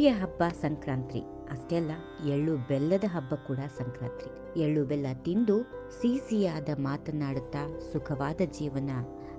ಸಿಹಿಯ ಹಬ್ಬ ಸಂಕ್ರಾಂತಿ ಅಷ್ಟೇ ಅಲ್ಲ, ಎಳ್ಳು ಬೆಲ್ಲದ ಹಬ್ಬ ಕೂಡ ಸಂಕ್ರಾಂತಿ. ಎಳ್ಳು ಬೆಲ್ಲ ತಿಂದು ಸಿಹಿಯಾದ ಮಾತನಾಡುತ್ತಾ ಸುಖವಾದ ಜೀವನ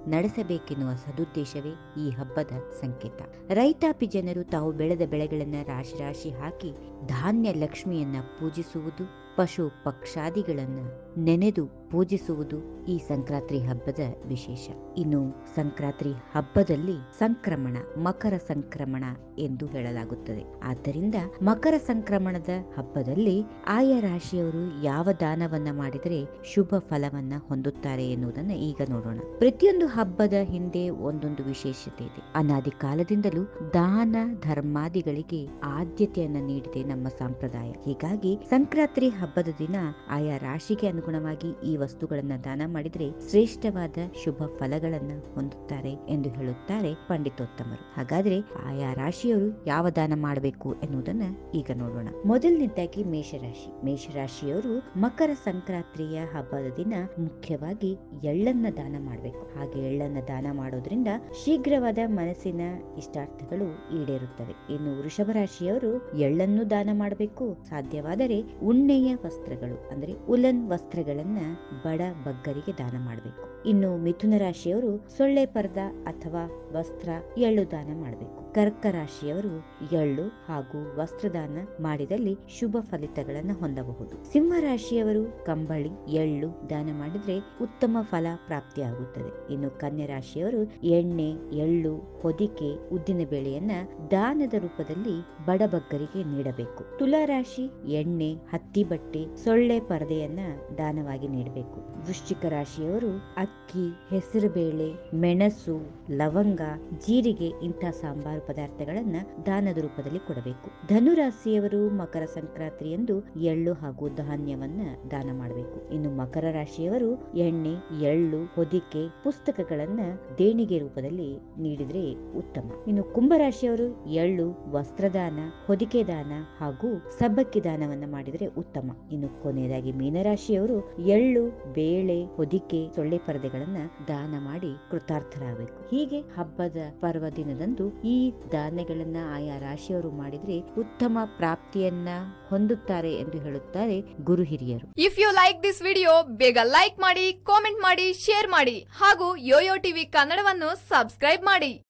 ನಡೆಸಬೇಕೆನ್ನುವ ಸದುದ್ದೇಶವೇ ಈ ಹಬ್ಬದ ಸಂಕೇತ. ರೈತಾಪಿ ಜನರು ತಾವು ಬೆಳೆದ ಬೆಳೆಗಳನ್ನ ರಾಶಿ ರಾಶಿ ಹಾಕಿ ಧಾನ್ಯ ಲಕ್ಷ್ಮಿಯನ್ನ ಪೂಜಿಸುವುದು, ಪಶು ಪಕ್ಷಾದಿಗಳನ್ನ ನೆನೆದು ಪೂಜಿಸುವುದು ಈ ಸಂಕ್ರಾಂತಿ ಹಬ್ಬದ ವಿಶೇಷ. ಇನ್ನು ಸಂಕ್ರಾಂತಿ ಹಬ್ಬದಲ್ಲಿ ಸಂಕ್ರಮಣ, ಮಕರ ಸಂಕ್ರಮಣ ಎಂದು ಹೇಳಲಾಗುತ್ತದೆ. ಆದ್ದರಿಂದ ಮಕರ ಸಂಕ್ರಮಣದ ಹಬ್ಬದಲ್ಲಿ ಆಯಾ ರಾಶಿಯವರು ಯಾವ ದಾನವನ್ನ ಮಾಡಿದರೆ ಶುಭ ಫಲವನ್ನ ಹೊಂದುತ್ತಾರೆ ಎನ್ನುವುದನ್ನ ಈಗ ನೋಡೋಣ. ಪ್ರತಿಯೊಂದು ಹಬ್ಬದ ಹಿಂದೆ ಒಂದೊಂದು ವಿಶೇಷತೆ ಇದೆ. ಅನಾದಿ ಕಾಲದಿಂದಲೂ ದಾನ ಧರ್ಮಾದಿಗಳಿಗೆ ಆದ್ಯತೆಯನ್ನ ನೀಡಿದೆ ನಮ್ಮ ಸಂಪ್ರದಾಯ. ಹೀಗಾಗಿ ಸಂಕ್ರಾಂತಿ ಹಬ್ಬದ ದಿನ ಆಯಾ ರಾಶಿಗೆ ಅನುಗುಣವಾಗಿ ಈ ವಸ್ತುಗಳನ್ನ ದಾನ ಮಾಡಿದ್ರೆ ಶ್ರೇಷ್ಠವಾದ ಶುಭ ಫಲಗಳನ್ನ ಹೊಂದುತ್ತಾರೆ ಎಂದು ಹೇಳುತ್ತಾರೆ ಪಂಡಿತೋತ್ತಮರು. ಹಾಗಾದ್ರೆ ಆಯಾ ರಾಶಿಯವರು ಯಾವ ದಾನ ಮಾಡಬೇಕು ಎನ್ನುವುದನ್ನ ಈಗ ನೋಡೋಣ. ಮೊದಲನೇದಾಗಿ ಮೇಷರಾಶಿ. ಮೇಷರಾಶಿಯವರು ಮಕರ ಸಂಕ್ರಾಂತಿಯ ಹಬ್ಬದ ದಿನ ಮುಖ್ಯವಾಗಿ ಎಳ್ಳನ್ನ ದಾನ ಮಾಡಬೇಕು. ಹಾಗೆ ಎಳ್ಳನ್ನ ದಾನ ಮಾಡೋದ್ರಿಂದ ಶೀಘ್ರವಾದ ಮನಸ್ಸಿನ ಇಷ್ಟಾರ್ಥಗಳು ಈಡೇರುತ್ತವೆ. ಇನ್ನು ವೃಷಭ ರಾಶಿಯವರು ಎಳ್ಳನ್ನು ದಾನ ಮಾಡಬೇಕು. ಸಾಧ್ಯವಾದರೆ ಉಣ್ಣೆಯ ವಸ್ತ್ರಗಳು ಅಂದ್ರೆ ಉಲನ್ ವಸ್ತ್ರಗಳನ್ನ ಬಡ ಬಗ್ಗರಿಗೆ ದಾನ ಮಾಡಬೇಕು. ಇನ್ನು ಮಿಥುನ ರಾಶಿಯವರು ಸೊಳ್ಳೆ ಪರ್ದ ಅಥವಾ ವಸ್ತ್ರ, ಎಳ್ಳು ದಾನ ಮಾಡಬೇಕು. ಕರ್ಕ ರಾಶಿಯವರು ಎಳ್ಳು ಹಾಗೂ ವಸ್ತ್ರದಾನ ಮಾಡಿದಲ್ಲಿ ಶುಭ ಫಲಿತಗಳನ್ನು ಹೊಂದಬಹುದು. ಸಿಂಹ ರಾಶಿಯವರು ಕಂಬಳಿ, ಎಳ್ಳು ದಾನ ಮಾಡಿದ್ರೆ ಉತ್ತಮ ಫಲ ಪ್ರಾಪ್ತಿಯಾಗುತ್ತದೆ. ಇನ್ನು ಕನ್ಯಾ ರಾಶಿಯವರು ಎಣ್ಣೆ, ಎಳ್ಳು, ಹೊದಿಕೆ, ಉದ್ದಿನ ಬೇಳೆಯನ್ನ ದಾನದ ರೂಪದಲ್ಲಿ ಬಡಬಗ್ಗರಿಗೆ ನೀಡಬೇಕು. ತುಲಾ ರಾಶಿ ಎಣ್ಣೆ, ಹತ್ತಿ ಬಟ್ಟೆ, ಸೊಳ್ಳೆ ಪರದೆಯನ್ನ ದಾನವಾಗಿ ನೀಡಬೇಕು. ವೃಶ್ಚಿಕ ರಾಶಿಯವರು ಅಕ್ಕಿ, ಹೆಸರು ಬೇಳೆ, ಮೆಣಸು, ಲವಂಗ, ಜೀರಿಗೆ ಇಂಥ ಸಾಂಬಾರು ಪದಾರ್ಥಗಳನ್ನ ದಾನದ ರೂಪದಲ್ಲಿ ಕೊಡಬೇಕು. ಧನುರಾಶಿಯವರು ಮಕರ ಸಂಕ್ರಾಂತಿಯಂದು ಎಳ್ಳು ಹಾಗೂ ಧಾನ್ಯವನ್ನ ದಾನ ಮಾಡಬೇಕು. ಇನ್ನು ಮಕರ ರಾಶಿಯವರು ಎಣ್ಣೆ, ಎಳ್ಳು, ಹೊದಿಕೆ, ಪುಸ್ತಕಗಳನ್ನ ದೇಣಿಗೆ ರೂಪದಲ್ಲಿ ನೀಡಿದ್ರೆ ಉತ್ತಮ. ಇನ್ನು ಕುಂಭರಾಶಿಯವರು ಎಳ್ಳು, ವಸ್ತ್ರದಾನ, ಹೊದಿಕೆ ದಾನ ಹಾಗೂ ಸಬ್ಬಕ್ಕಿ ದಾನವನ್ನ ಮಾಡಿದ್ರೆ ಉತ್ತಮ. ಇನ್ನು ಕೊನೆಯದಾಗಿ ಮೀನರಾಶಿಯವರು ಎಳ್ಳು, ಬೇಳೆ, ಹೊದಿಕೆ, ಸೊಳ್ಳೆ ಪರದೆಗಳನ್ನ ದಾನ ಮಾಡಿ ಕೃತಾರ್ಥರಾಗಬೇಕು. ಹೀಗೆ ಹಬ್ಬದ ಪರ್ವ ದಿನದಂದು ಈ ದಾನಗಳನ್ನ ಆಯಾ ರಾಶಿಯವರು ಮಾಡಿದ್ರೆ ಉತ್ತಮ ಪ್ರಾಪ್ತಿಯನ್ನ ಹೊಂದುತ್ತಾರೆ ಎಂದು ಹೇಳುತ್ತಾರೆ ಗುರು ಹಿರಿಯರು. If you like this video, ಬೇಗ ಲೈಕ್ ಮಾಡಿ, ಕಾಮೆಂಟ್ ಮಾಡಿ, ಶೇರ್ ಮಾಡಿ ಹಾಗೂ ಯೋಯೋ ಟಿವಿ ಕನ್ನಡವನ್ನು ಸಬ್ಸ್ಕ್ರೈಬ್ ಮಾಡಿ.